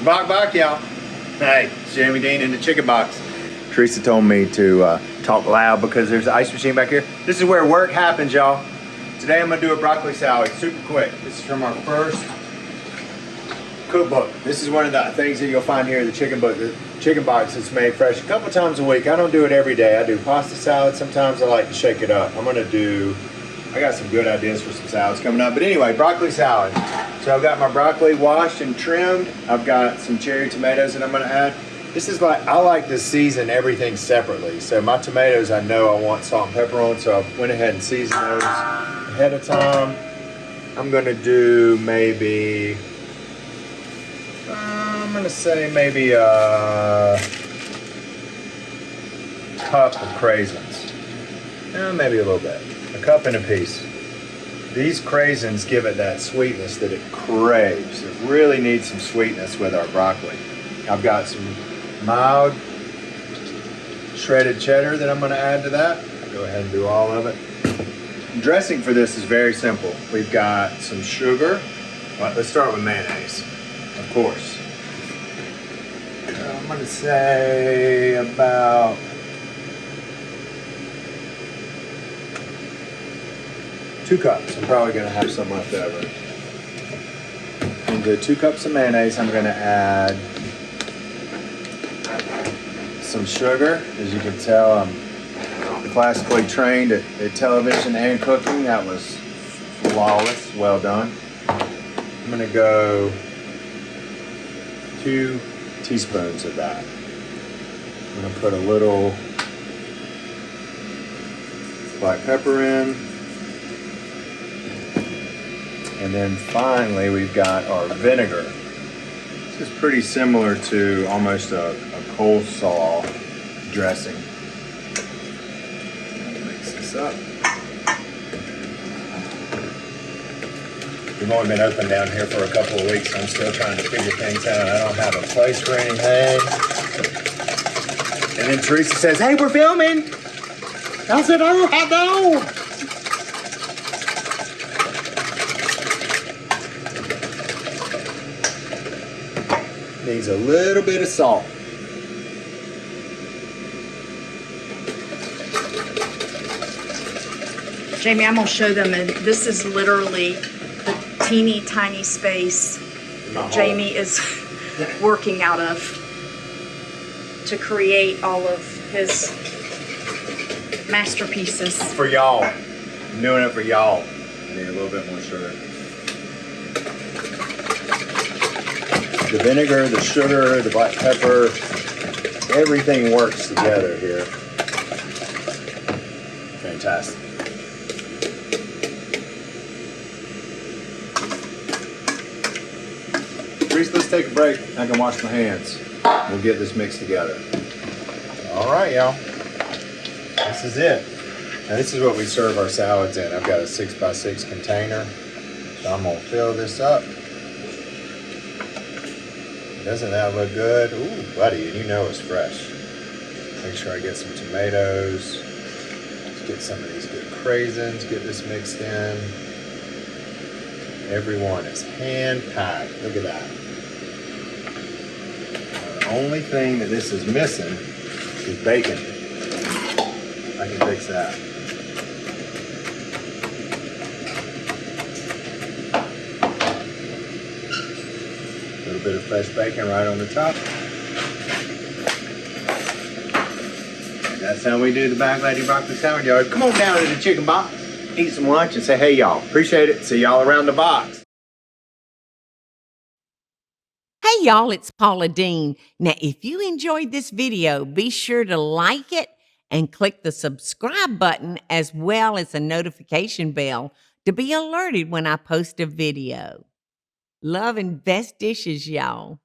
Bok, y'all. Hey, it's Jamie Deen in the chicken box. Teresa told me to talk loud because there's an ice machine back here. This is where work happens, y'all. Today I'm gonna do a broccoli salad, super quick. This is from our first cookbook. This is one of the things that you'll find here in the chicken book. The chicken box is made fresh a couple times a week. I don't do it every day. I do pasta salad. Sometimes I like to shake it up. I got some good ideas for some salads coming up. But anyway, broccoli salad. So I've got my broccoli washed and trimmed. I've got some cherry tomatoes that I'm gonna add. This is I like to season everything separately. So my tomatoes, I know I want salt and pepper on, so I went ahead and seasoned those ahead of time. I'm gonna do maybe, I'm gonna say maybe a cup of craisins. Maybe a little bit. A cup and a piece. These craisins give it that sweetness that it craves. It really needs some sweetness with our broccoli. I've got some mild shredded cheddar that I'm going to add to that. I'll go ahead and do all of it. Dressing for this is very simple. We've got some sugar. Well, let's start with mayonnaise, of course. I'm going to say about 2 cups. I'm probably going to have some left over. Into 2 cups of mayonnaise, I'm going to add some sugar. As you can tell, I'm classically trained at television and cooking. That was flawless. Well done. I'm going to go 2 teaspoons of that. I'm going to put a little black pepper in. And then finally, we've got our vinegar. This is pretty similar to almost a coleslaw dressing. Mix this up. We've only been open down here for a couple of weeks, so I'm still trying to figure things out. I don't have a place for anything. And then Teresa says, "Hey, we're filming." I said, "Oh, I know." Needs a little bit of salt. Jamie, I'm gonna show them, and this is literally the teeny tiny space Jamie is working out of to create all of his masterpieces. For y'all. I'm doing it for y'all. I need a little bit more sugar. The vinegar, the sugar, the black pepper, everything works together here. Fantastic. Reese, let's take a break. I can wash my hands. We'll get this mixed together. All right, y'all. This is it. Now this is what we serve our salads in. I've got a 6x6 container. So I'm gonna fill this up. Doesn't that look good? Ooh, buddy, and you know it's fresh. Make sure I get some tomatoes. Let's get some of these good craisins, get this mixed in. Everyone is hand-packed. Look at that. The only thing that this is missing is bacon. I can fix that. Bit of fresh bacon right on the top. And that's how we do the Bag Lady Broccoli Salad, y'all. Come on down to the chicken box, eat some lunch, and say, "Hey, y'all, appreciate it. See y'all around the box." Hey, y'all, it's Paula Deen. Now, if you enjoyed this video, be sure to like it and click the subscribe button as well as the notification bell to be alerted when I post a video. Love and best dishes, y'all.